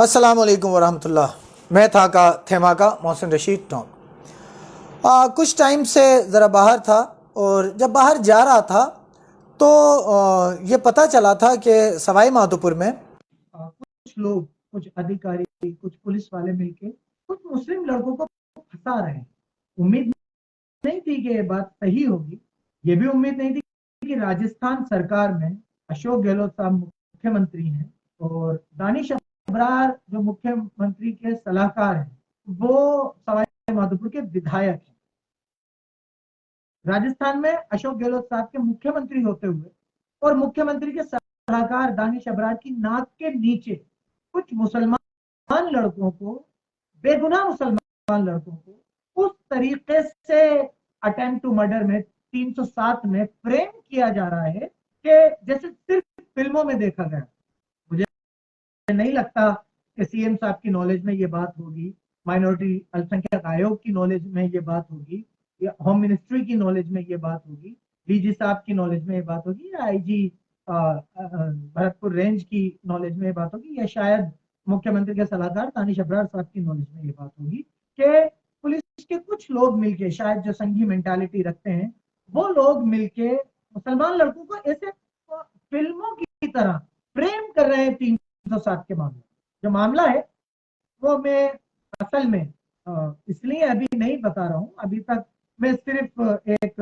السلام علیکم ورحمۃ اللہ. میں تھیما کا محسن رشید ٹاؤن. کچھ ٹائم سے ذرا باہر تھا، اور جب باہر جا رہا تھا تو یہ پتہ چلا تھا کہ سوائی مادھوپور میں کچھ لوگ، کچھ ادھیکاری، کچھ پولیس والے مل کے کچھ مسلم لڑکوں کو پھنسا رہے ہیں. امید نہیں تھی کہ یہ بات صحیح ہوگی. یہ بھی امید نہیں تھی کہ راجستھان سرکار میں اشوک گہلوت صاحب مکھیہ منتری ہیں اور دانش ابرار جو مکھیہ منتری کے صلاحکار ہیں وہ سوائی مادھوپور کے ودھایک ہیں. راجستھان میں اشوک گہلوت صاحب کے مکھیہ منتری ہوتے ہوئے اور مکھیہ منتری کے صلاحکار دانش ابرار کی ناک کے نیچے کچھ مسلمان لڑکوں کو، بے گناہ مسلمان لڑکوں کو اس طریقے سے اٹیمپٹ ٹو مرڈر میں 307 میں فریم کیا جا رہا ہے کہ جیسے صرف فلموں میں دیکھا گیا. مجھے نہیں لگتا کہ سی ایم صاحب کی نالج میں یہ بات ہوگی، مائنورٹی السنکھیک آیوگ کی نالج میں یہ بات ہوگی، یا ہوم منسٹری کی نالج میں یہ بات ہوگی، ڈی جی صاحب کی نالج میں یہ بات ہوگی، یا آئی جی بھرت پور رینج کی نالج میں یہ بات ہوگی، یا شاید مکھیہ منتری کے صلاحکار دانش ابرار صاحب کی نالج میں یہ بات ہوگی کہ پولیس کے کچھ لوگ مل کے، شاید جو سنگھی مینٹالٹی رکھتے ہیں وہ لوگ مل کے مسلمان لڑکوں کو ایسے فلموں کی طرح فریم کر رہے ہیں. 307 کے معاملے جو معاملہ ہے وہ میں اصل میں اس لیے ابھی نہیں بتا رہا ہوں. ابھی تک میں صرف ایک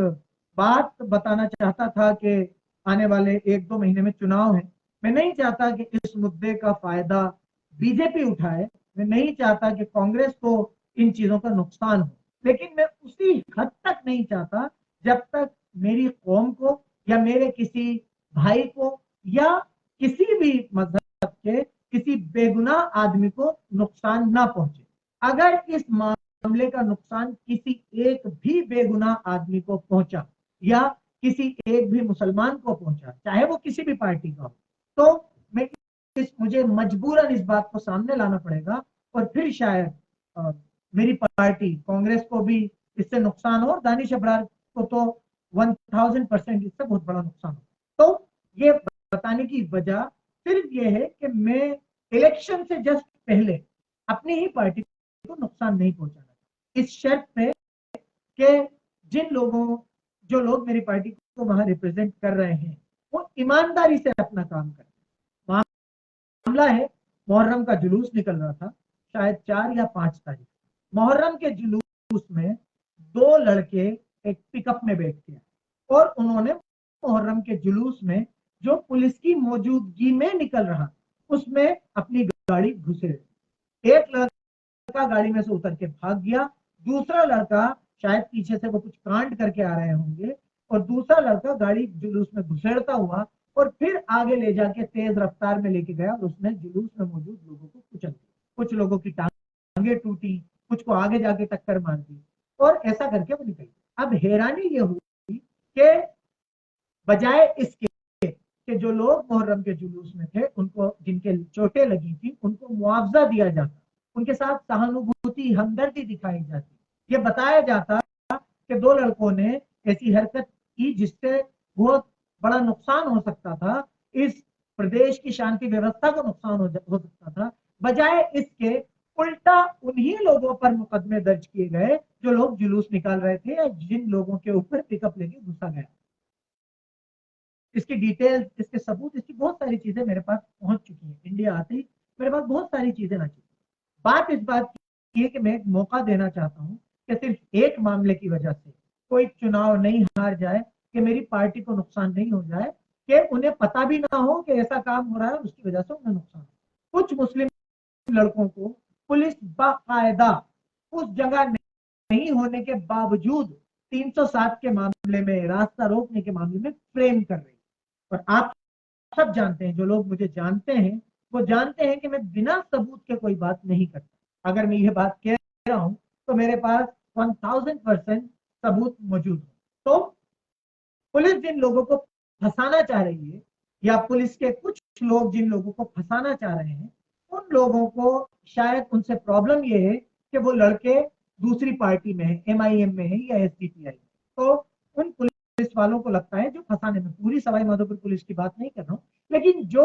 بات بتانا چاہتا تھا کہ آنے والے 1-2 مہینے میں چناؤ ہے. میں نہیں چاہتا کہ اس مدعے کا فائدہ بی جے پی اٹھائے. میں نہیں چاہتا کہ کانگریس کو ان چیزوں کا نقصان ہو، لیکن میں اسی حد تک نہیں چاہتا جب تک میری قوم کو یا میرے کسی بھائی کو یا کسی بھی مذہب کے کسی بے گناہ آدمی کو نقصان نہ پہنچے. اگر اس معاملے کا نقصان کسی ایک بھی بے گناہ آدمی کو پہنچا یا کسی ایک بھی مسلمان کو پہنچا، چاہے وہ کسی بھی پارٹی کا ہو، تو مجھے مجبوراً اس بات کو سامنے لانا پڑے گا، اور پھر شاید میری پارٹی کانگریس کو بھی اس سے نقصان ہو، اور دانش ابرار کو تو 1000% اس سے بہت بڑا نقصان ہو. تو یہ بتانے کی وجہ صرف یہ ہے کہ میں الیکشن سے جسٹ پہلے اپنی ہی پارٹی کو نقصان نہیں پہنچانا، اس شرط پہ کہ جو لوگ میری پارٹی کو وہاں ریپرزینٹ کر رہے ہیں وہ ایمانداری سے اپنا کام کریں. معاملہ ہے، محرم کا جلوس نکل رہا تھا، شاید 4 یا 5 تاریخ. محرم کے جلوس میں 2 لڑکے ایک پک اپ میں بیٹھ کے اور انہوں نے محرم کے جلوس میں جو پولیس کی موجودگی میں نکل رہا اس میں اپنی گاڑی گھسے. ایک لڑکا گاڑی میں سے اتر کے بھاگ گیا، دوسرا لڑکا شاید پیچھے سے وہ کچھ کانڈ کر کے آ رہے ہوں گے، اور دوسرا لڑکا گاڑی جلوس میں گھسیڑتا ہوا اور پھر آگے لے جا کے تیز رفتار میں لے کے گیا، اور اس نے جلوس میں موجود لوگوں کو کچل دیا. کچھ لوگوں کی ٹانگیں ٹوٹی، کچھ کو آگے جا کے ٹکر مار دی، اور ایسا کر کے وہ نکل گیا. اب حیرانی یہ ہوئی کہ بجائے اس کے کہ جو لوگ محرم کے جلوس میں تھے ان کو، جن کے چوٹیں لگی تھی، ان کو معاوضہ دیا جاتا، ان کے ساتھ سہانوبھوتی، ہمدردی دکھائی جاتی، یہ بتایا جاتا کہ 2 لڑکوں نے ایسی حرکت کی جس سے بہت بڑا نقصان ہو سکتا تھا، اس پردیش کی شانتی ویوستھا کو نقصان ہو سکتا تھا، بجائے اس کے الٹا انہی لوگوں پر مقدمے درج کیے گئے جو لوگ جلوس نکال رہے تھے یا جن لوگوں کے اوپر پک اپ لے کے گھسا گیا. اس کی ڈیٹیل، اس کے ثبوت، اس کی بہت ساری چیزیں میرے پاس پہنچ چکی ہیں. انڈیا آتے ہی میرے پاس بہت ساری چیزیں نہ چکی. بات اس بات کی ہے کہ میں ایک موقع دینا چاہتا ہوں کہ صرف ایک معاملے کی وجہ سے کوئی چناؤ نہیں ہار جائے، کہ میری پارٹی کو نقصان نہیں ہو جائے، کہ انہیں پتا بھی نہ ہو کہ ایسا کام ہو رہا ہے اور اس کی وجہ سے انہیں نقصان ہو. کچھ مسلم لڑکوں کو پولیس باقاعدہ اس جگہ نہیں ہونے کے باوجود 307 کے معاملے میں، راستہ روکنے کے معاملے میں فریم کر رہی. اور آپ سب جانتے ہیں، جو لوگ مجھے جانتے ہیں وہ جانتے ہیں کہ میں بنا ثبوت کے کوئی بات نہیں کرتا. اگر میں یہ بات کہہ رہا ہوں تو میرے پاس 1000% ثبوت موجود ہے. تو پولیس جن لوگوں کو پھنسانا چاہ رہی ہے، یا پولیس کے کچھ لوگ جن لوگوں کو پھنسانا چاہ رہے ہیں، ان لوگوں کو شاید ان سے پرابلم یہ ہے کہ وہ لڑکے دوسری پارٹی میں ہیں، ایم آئی ایم میں ہیں یا ایس ڈی پی آئی. تو ان پولیس والوں کو لگتا ہے، جو پھنسانے میں، پوری سوائی مادھوپور پولیس کی بات نہیں کر رہا ہوں، لیکن جو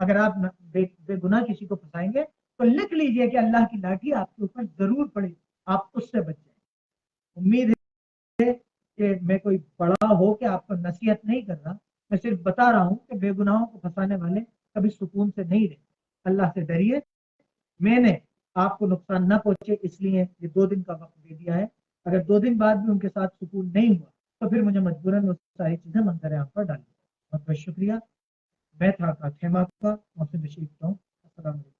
اگر آپ بے گناہ کسی کو پھنسائیں گے تو لکھ لیجئے کہ اللہ کی لاٹھی آپ کے اوپر ضرور پڑے، آپ اس سے بچ جائیں۔ امید ہے کہ میں کوئی بڑا ہو کہ آپ کو نصیحت نہیں کر رہا، میں صرف بتا رہا ہوں کہ بے گناہوں کو پھنسانے والے کبھی سکون سے نہیں رہے۔ اللہ سے ڈریے۔ میں نے آپ کو نقصان نہ پہنچے اس لیے یہ 2 دن کا وقت دے دیا ہے، اگر 2 دن بعد بھی ان کے ساتھ سکون نہیں ہوا تو پھر مجھے مجبوراً وہ ساری چیزیں منظر عام پر ڈالیں۔ بہت بہت شکریہ۔ میں تھا خیمہ کا محسن رشید ہوں۔ السلام علیکم۔